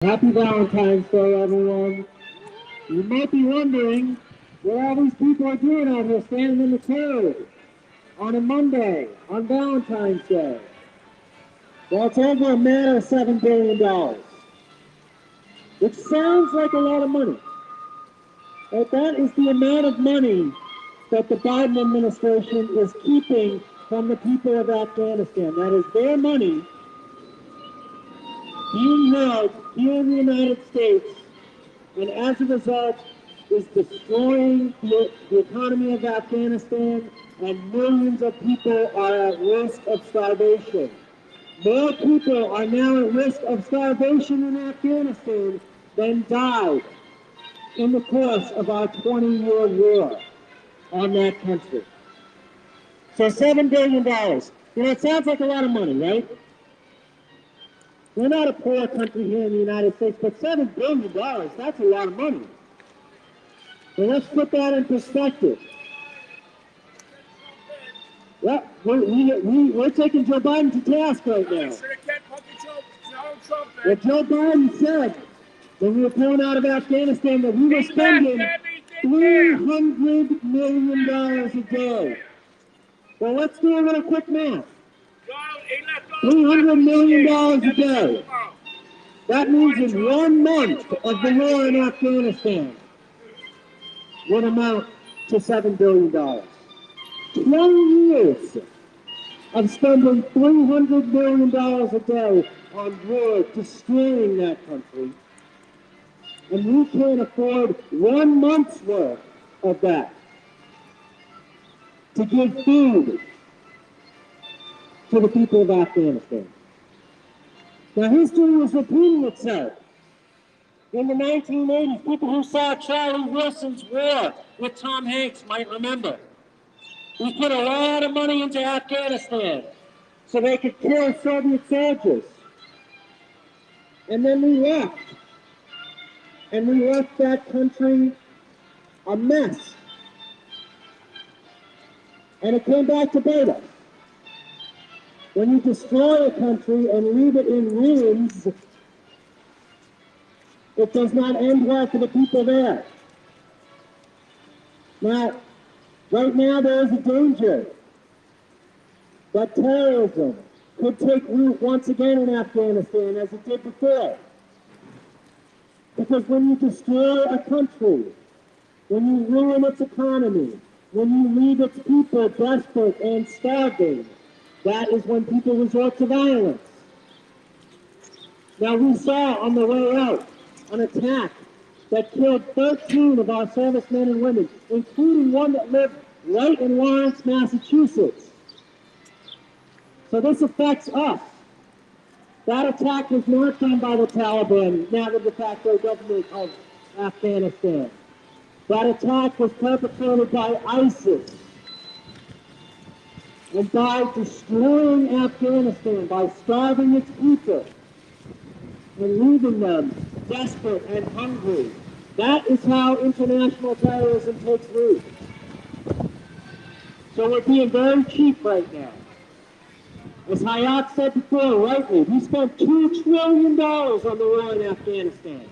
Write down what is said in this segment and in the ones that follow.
Happy Valentine's Day, everyone. You might be wondering what all these people are doing out here standing in the queue on a Monday, on Valentine's Day. Well, it's over a matter of $7 billion, which sounds like a lot of money. But that is the amount of money that the Biden administration is keeping from the people of Afghanistan. That is their money being held here in the United States, and as a result is destroying the economy of Afghanistan, and millions of people are at risk of starvation. More people are now at risk of starvation in Afghanistan than died in the course of our 20-year war on that country. So $7 billion. It sounds like a lot of money, right? We're not a poor country here in the United States, but $7 billion, that's a lot of money. So let's put that in perspective. Yeah, we're taking Joe Biden to task right now. What Joe Biden said when we were pulling out of Afghanistan, that we were spending $300 million a day. Well, let's do a little quick math. $300 million a day. That means in 1 month of the war in Afghanistan would amount to $7 billion. 20 years of spending $300 million a day on war, destroying that country, and we can't afford 1 month's worth of that to give food to the people of Afghanistan. Now, history was repeating itself. In the 1980s, people who saw Charlie Wilson's War with Tom Hanks might remember. We put a lot of money into Afghanistan so they could kill Soviet soldiers. And then we left. And we left that country a mess. And it came back to bite us. When you destroy a country and leave it in ruins, it does not end well for the people there. Now, right now there is a danger that terrorism could take root once again in Afghanistan as it did before. Because when you destroy a country, when you ruin its economy, when you leave its people desperate and starving, that is when people resort to violence. Now, we saw on the way out an attack that killed 13 of our servicemen and women, including one that lived right in Lawrence, Massachusetts. So this affects us. That attack was not done by the Taliban, now the de facto government of Afghanistan. That attack was perpetrated by ISIS. And by destroying Afghanistan, by starving its people, and leaving them desperate and hungry. That is how international terrorism takes root. So we're being very cheap right now. As Hayat said before, rightly, we spent $2 trillion on the war in Afghanistan.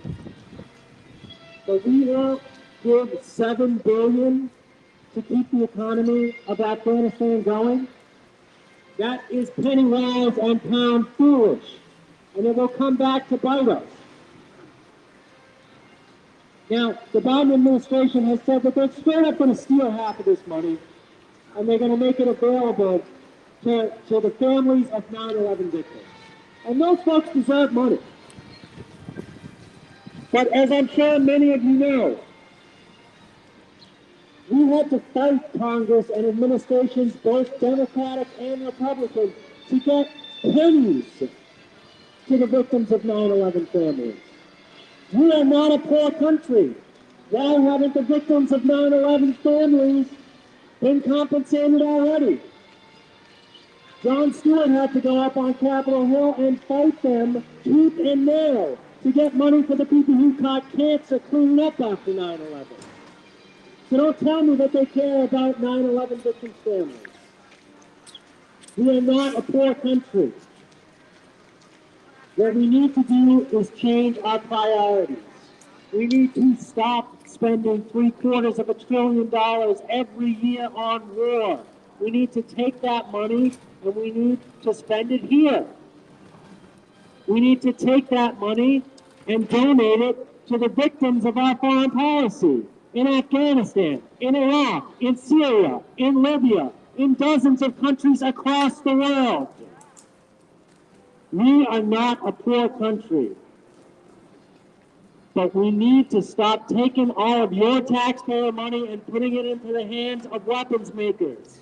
But we won't give $7 billion to keep the economy of Afghanistan going. That is penny wise and pound foolish. And it will come back to bite us. Now, the Biden administration has said that they're straight up going to steal half of this money, and they're going to make it available to the families of 9/11 victims. And those folks deserve money. But as I'm sure many of you know, we had to fight Congress and administrations, both Democratic and Republican, to get pennies to the victims of 9/11 families. We are not a poor country. Why haven't the victims of 9/11 families been compensated already? John Stewart had to go up on Capitol Hill and fight them tooth and nail to get money for the people who caught cancer cleaning up after 9/11. So don't tell me that they care about 9/11 victims' families. We are not a poor country. What we need to do is change our priorities. We need to stop spending $750 billion every year on war. We need to take that money and we need to spend it here. We need to take that money and donate it to the victims of our foreign policy in Afghanistan, in Iraq, in Syria, in Libya, in dozens of countries across the world. We are not a poor country, but we need to stop taking all of your taxpayer money and putting it into the hands of weapons makers.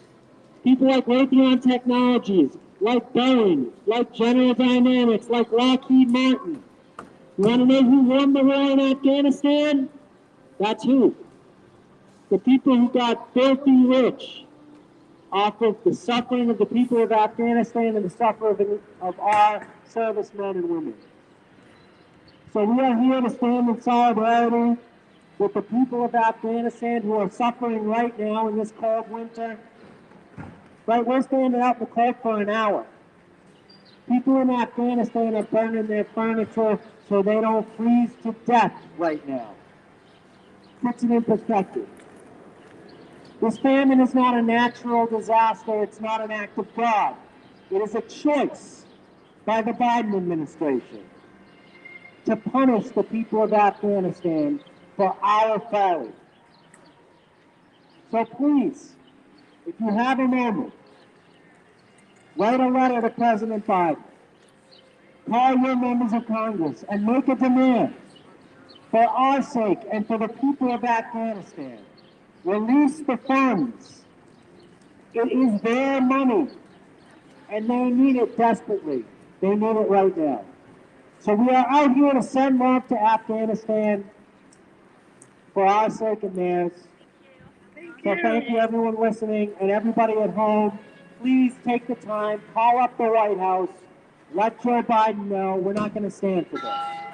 People like Raytheon Technologies, like Boeing, like General Dynamics, like Lockheed Martin. You want to know who won the war in Afghanistan? That's who. The people who got filthy rich off of the suffering of the people of Afghanistan and the suffering of our servicemen and women. So we are here to stand in solidarity with the people of Afghanistan who are suffering right now in this cold winter. Right, we're standing out in the cold for an hour. People in Afghanistan are burning their furniture so they don't freeze to death right now. Puts it in perspective. This famine is not a natural disaster. It's not an act of God. It is a choice by the Biden administration to punish the people of Afghanistan for our folly. So please, if you have a moment, write a letter to President Biden. Call your members of Congress and make a demand for our sake and for the people of Afghanistan. Release the funds. It is their money, and they need it desperately. They need it right now. So we are out here to send love to Afghanistan for our sake and theirs. So thank you everyone listening and everybody at home. Please take the time, call up the White House, let Joe Biden know we're not going to stand for this.